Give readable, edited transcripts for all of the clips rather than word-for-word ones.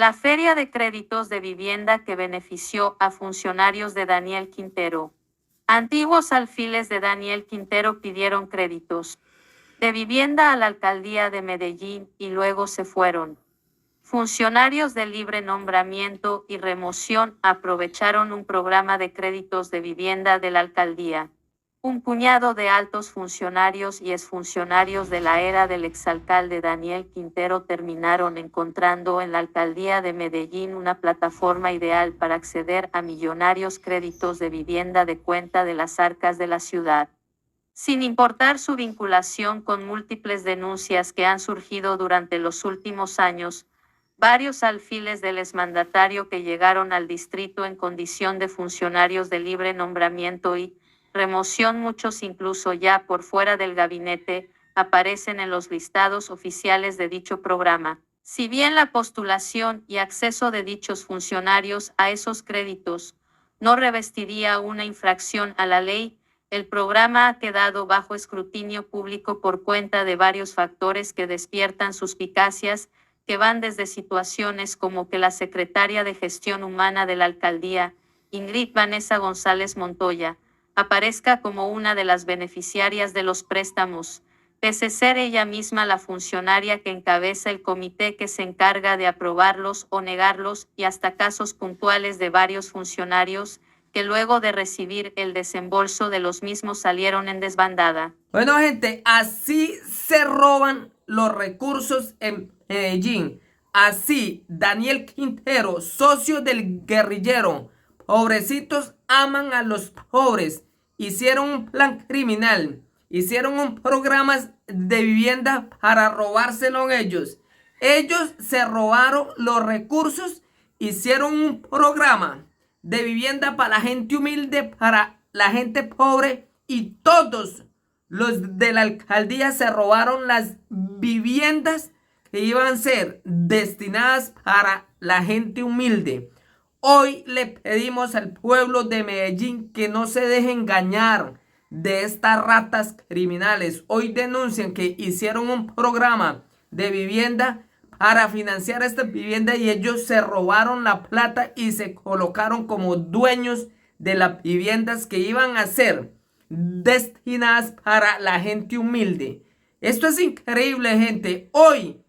La Feria de Créditos de Vivienda que benefició a funcionarios de Daniel Quintero. Antiguos alfiles de Daniel Quintero pidieron créditos de vivienda a la alcaldía de Medellín y luego se fueron. Funcionarios de libre nombramiento y remoción aprovecharon un programa de créditos de vivienda de la alcaldía. Un puñado de altos funcionarios y exfuncionarios de la era del exalcalde Daniel Quintero terminaron encontrando en la alcaldía de Medellín una plataforma ideal para acceder a millonarios créditos de vivienda de cuenta de las arcas de la ciudad. Sin importar su vinculación con múltiples denuncias que han surgido durante los últimos años, varios alfiles del exmandatario que llegaron al distrito en condición de funcionarios de libre nombramiento y remoción, muchos incluso ya por fuera del gabinete, aparecen en los listados oficiales de dicho programa. Si bien la postulación y acceso de dichos funcionarios a esos créditos no revestiría una infracción a la ley, el programa ha quedado bajo escrutinio público por cuenta de varios factores que despiertan suspicacias, que van desde situaciones como que la secretaria de Gestión Humana de la alcaldía, Ingrid Vanessa González Montoya, aparezca como una de las beneficiarias de los préstamos, pese a ser ella misma la funcionaria que encabeza el comité que se encarga de aprobarlos o negarlos, y hasta casos puntuales de varios funcionarios que luego de recibir el desembolso de los mismos salieron en desbandada. Bueno, gente, así se roban los recursos en Medellín. Así, Daniel Quintero, socio del guerrillero, pobrecitos aman a los pobres, hicieron un plan criminal, hicieron un programa de vivienda para robárselo ellos. Ellos se robaron los recursos, hicieron un programa de vivienda para la gente humilde, para la gente pobre, y todos los de la alcaldía se robaron las viviendas que iban a ser destinadas para la gente humilde. Hoy le pedimos al pueblo de Medellín que no se deje engañar de estas ratas criminales. Hoy denuncian que hicieron un programa de vivienda para financiar esta vivienda y ellos se robaron la plata y se colocaron como dueños de las viviendas que iban a ser destinadas para la gente humilde. Esto es increíble, gente. Hoy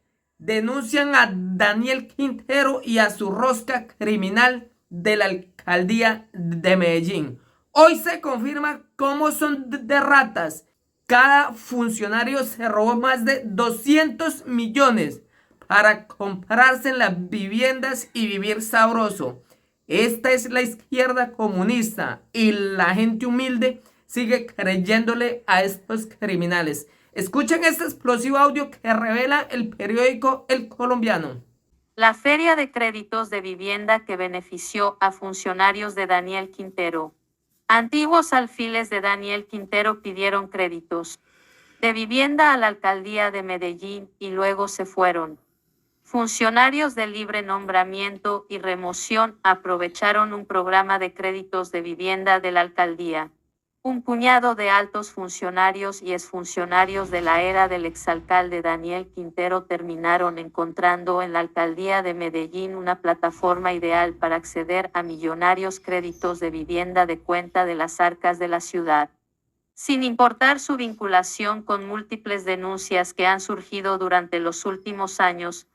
denuncian a Daniel Quintero y a su rosca criminal de la alcaldía de Medellín. Hoy se confirma cómo son de ratas. Cada funcionario se robó más de 200 millones para comprarse en las viviendas y vivir sabroso. Esta es la izquierda comunista y la gente humilde sigue creyéndole a estos criminales. Escuchen este explosivo audio que revela el periódico El Colombiano. La Feria de Créditos de Vivienda que benefició a funcionarios de Daniel Quintero. Antiguos alfiles de Daniel Quintero pidieron créditos de vivienda a la alcaldía de Medellín y luego se fueron. Funcionarios de libre nombramiento y remoción aprovecharon un programa de créditos de vivienda de la alcaldía. Un puñado de altos funcionarios y exfuncionarios de la era del exalcalde Daniel Quintero terminaron encontrando en la alcaldía de Medellín una plataforma ideal para acceder a millonarios créditos de vivienda de cuenta de las arcas de la ciudad. Sin importar su vinculación con múltiples denuncias que han surgido durante los últimos años,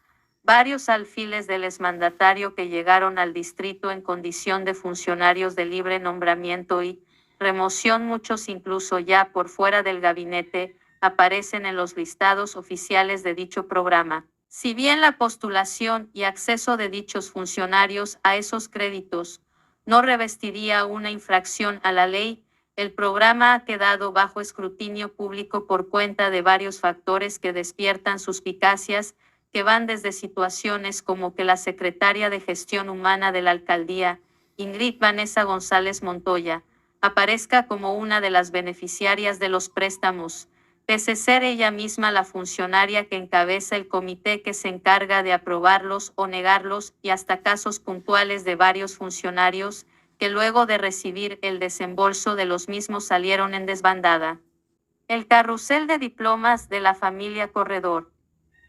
varios alfiles del exmandatario que llegaron al distrito en condición de funcionarios de libre nombramiento y remoción, muchos incluso ya por fuera del gabinete, aparecen en los listados oficiales de dicho programa. Si bien la postulación y acceso de dichos funcionarios a esos créditos no revestiría una infracción a la ley, el programa ha quedado bajo escrutinio público por cuenta de varios factores que despiertan suspicacias, que van desde situaciones como que la secretaria de Gestión Humana de la alcaldía, Ingrid Vanessa González Montoya, aparezca como una de las beneficiarias de los préstamos, pese a ser ella misma la funcionaria que encabeza el comité que se encarga de aprobarlos o negarlos, y hasta casos puntuales de varios funcionarios que luego de recibir el desembolso de los mismos salieron en desbandada. El carrusel de diplomas de la familia Corredor.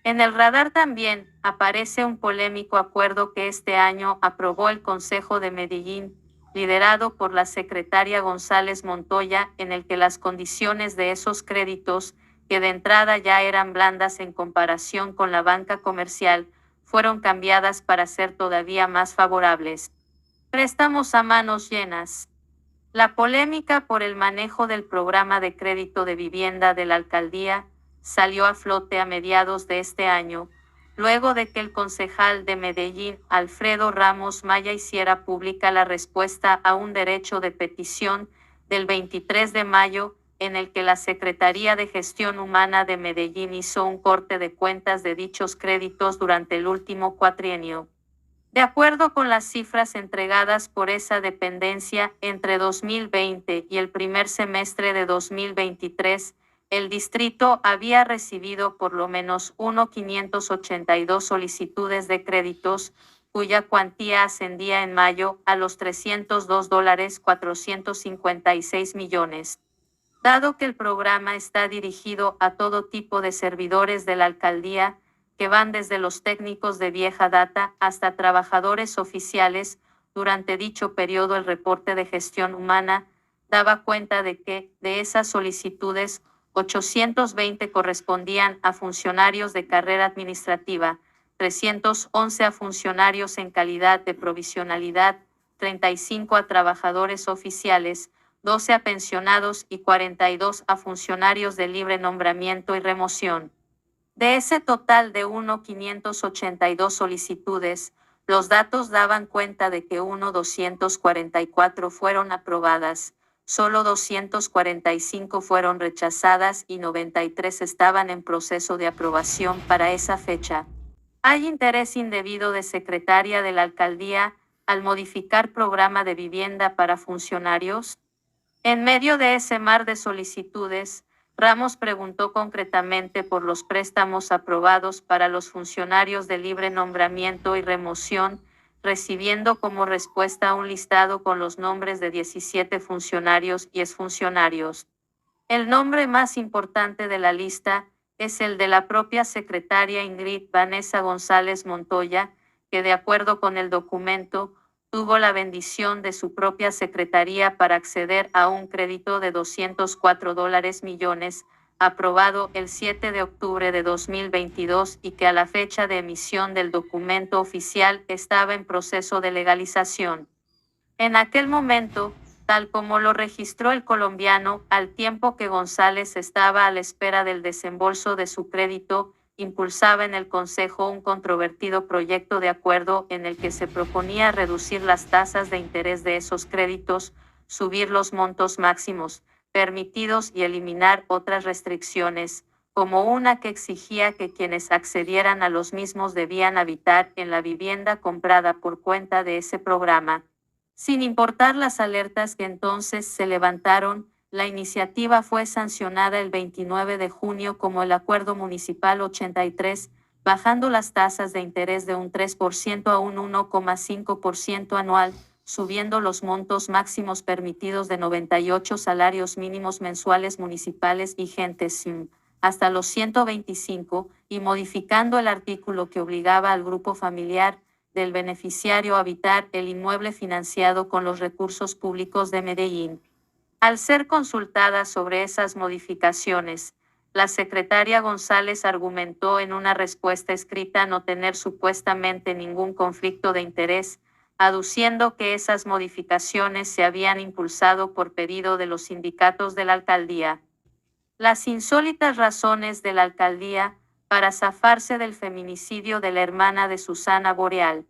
En el radar también aparece un polémico acuerdo que este año aprobó el Consejo de Medellín, liderado por la secretaria González Montoya, en el que las condiciones de esos créditos, que de entrada ya eran blandas en comparación con la banca comercial, fueron cambiadas para ser todavía más favorables. Préstamos a manos llenas. La polémica por el manejo del programa de crédito de vivienda de la alcaldía salió a flote a mediados de este año, luego de que el concejal de Medellín, Alfredo Ramos Maya, hiciera pública la respuesta a un derecho de petición del 23 de mayo, en el que la Secretaría de Gestión Humana de Medellín hizo un corte de cuentas de dichos créditos durante el último cuatrienio. De acuerdo con las cifras entregadas por esa dependencia entre 2020 y el primer semestre de 2023, el distrito había recibido por lo menos 1.582 solicitudes de créditos, cuya cuantía ascendía en mayo a los $302,456 millones. Dado que el programa está dirigido a todo tipo de servidores de la alcaldía, que van desde los técnicos de vieja data hasta trabajadores oficiales, durante dicho periodo el reporte de gestión humana daba cuenta de que, de esas solicitudes, 820 correspondían a funcionarios de carrera administrativa, 311 a funcionarios en calidad de provisionalidad, 35 a trabajadores oficiales, 12 a pensionados y 42 a funcionarios de libre nombramiento y remoción. De ese total de 1.582 solicitudes, los datos daban cuenta de que 244 fueron aprobadas, solo 245 fueron rechazadas y 93 estaban en proceso de aprobación para esa fecha. ¿Hay interés indebido de secretaria de la alcaldía al modificar programa de vivienda para funcionarios? En medio de ese mar de solicitudes, Ramos preguntó concretamente por los préstamos aprobados para los funcionarios de libre nombramiento y remoción, recibiendo como respuesta un listado con los nombres de 17 funcionarios y exfuncionarios. El nombre más importante de la lista es el de la propia secretaria Ingrid Vanessa González Montoya, que de acuerdo con el documento, tuvo la bendición de su propia secretaría para acceder a un crédito de $204 millones, aprobado el 7 de octubre de 2022 y que a la fecha de emisión del documento oficial estaba en proceso de legalización. En aquel momento, tal como lo registró el colombiano, al tiempo que González estaba a la espera del desembolso de su crédito, impulsaba en el Consejo un controvertido proyecto de acuerdo en el que se proponía reducir las tasas de interés de esos créditos, subir los montos máximos permitidos y eliminar otras restricciones, como una que exigía que quienes accedieran a los mismos debían habitar en la vivienda comprada por cuenta de ese programa. Sin importar las alertas que entonces se levantaron, la iniciativa fue sancionada el 29 de junio como el Acuerdo Municipal 83, bajando las tasas de interés de un 3% a un 1,5% anual, subiendo los montos máximos permitidos de 98 salarios mínimos mensuales municipales vigentes hasta los 125 y modificando el artículo que obligaba al grupo familiar del beneficiario a habitar el inmueble financiado con los recursos públicos de Medellín. Al ser consultada sobre esas modificaciones, la secretaria González argumentó en una respuesta escrita no tener supuestamente ningún conflicto de interés, aduciendo que esas modificaciones se habían impulsado por pedido de los sindicatos de la alcaldía. Las insólitas razones de la alcaldía para zafarse del feminicidio de la hermana de Susana Boreal.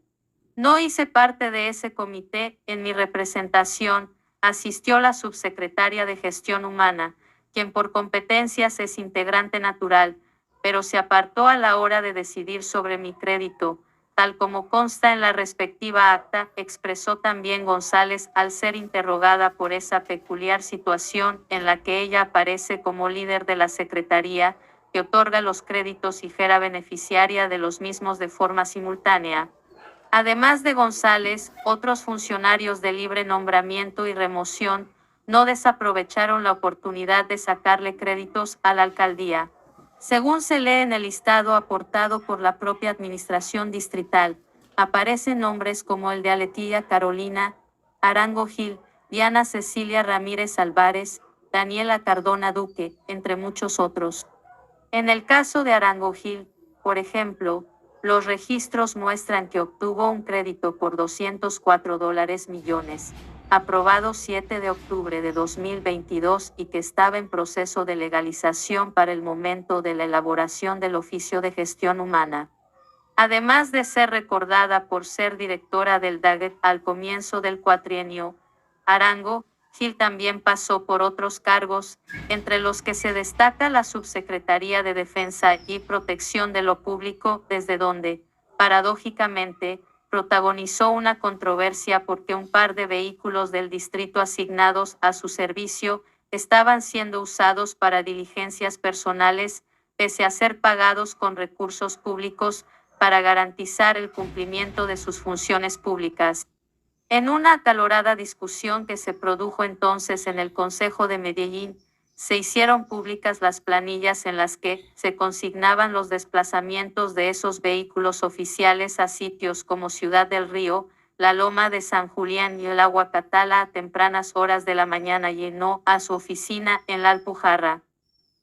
No hice parte de ese comité. En mi representación asistió la subsecretaria de Gestión Humana, quien por competencias es integrante natural, pero se apartó a la hora de decidir sobre mi crédito, tal como consta en la respectiva acta, expresó también González al ser interrogada por esa peculiar situación en la que ella aparece como líder de la Secretaría, que otorga los créditos y era beneficiaria de los mismos de forma simultánea. Además de González, otros funcionarios de libre nombramiento y remoción no desaprovecharon la oportunidad de sacarle créditos a la alcaldía. Según se lee en el listado aportado por la propia administración distrital, aparecen nombres como el de Aletilla Carolina Arango Gil, Diana Cecilia Ramírez Álvarez, Daniela Cardona Duque, entre muchos otros. En el caso de Arango Gil, por ejemplo, los registros muestran que obtuvo un crédito por $204 millones, aprobado 7 de octubre de 2022 y que estaba en proceso de legalización para el momento de la elaboración del oficio de gestión humana. Además de ser recordada por ser directora del DAGET al comienzo del cuatrienio, Arango Gil también pasó por otros cargos, entre los que se destaca la Subsecretaría de Defensa y Protección de lo Público, desde donde, paradójicamente, protagonizó una controversia porque un par de vehículos del distrito asignados a su servicio estaban siendo usados para diligencias personales, pese a ser pagados con recursos públicos para garantizar el cumplimiento de sus funciones públicas. En una acalorada discusión que se produjo entonces en el Consejo de Medellín, se hicieron públicas las planillas en las que se consignaban los desplazamientos de esos vehículos oficiales a sitios como Ciudad del Río, la Loma de San Julián y el Aguacatala a tempranas horas de la mañana y no a su oficina en la Alpujarra.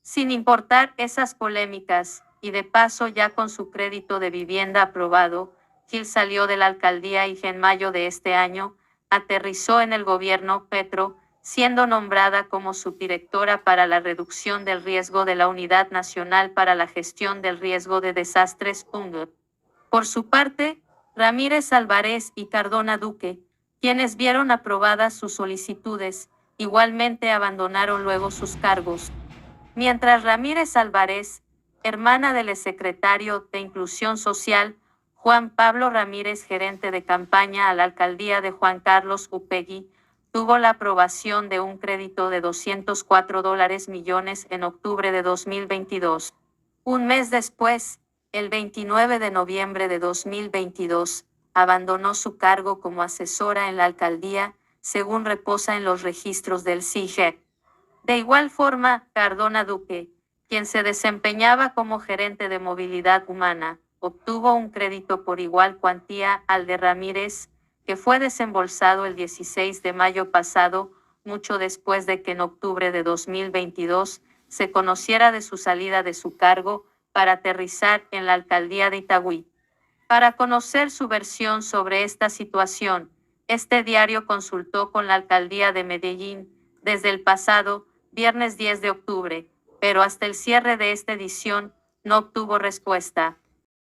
Sin importar esas polémicas, y de paso ya con su crédito de vivienda aprobado, Gil salió de la alcaldía y en mayo de este año aterrizó en el gobierno Petro, siendo nombrada como subdirectora para la reducción del riesgo de la Unidad Nacional para la Gestión del Riesgo de Desastres UNGE. Por su parte, Ramírez Álvarez y Cardona Duque, quienes vieron aprobadas sus solicitudes, igualmente abandonaron luego sus cargos. Mientras Ramírez Álvarez, hermana del exsecretario de Inclusión Social, Juan Pablo Ramírez, gerente de campaña a la alcaldía de Juan Carlos Upegui, tuvo la aprobación de un crédito de $204 millones en octubre de 2022. Un mes después, el 29 de noviembre de 2022, abandonó su cargo como asesora en la alcaldía, según reposa en los registros del CIGEC. De igual forma, Cardona Duque, quien se desempeñaba como gerente de movilidad humana, obtuvo un crédito por igual cuantía al de Ramírez, que fue desembolsado el 16 de mayo pasado, mucho después de que en octubre de 2022 se conociera de su salida de su cargo para aterrizar en la alcaldía de Itagüí. Para conocer su versión sobre esta situación, este diario consultó con la alcaldía de Medellín desde el pasado viernes 10 de octubre, pero hasta el cierre de esta edición no obtuvo respuesta.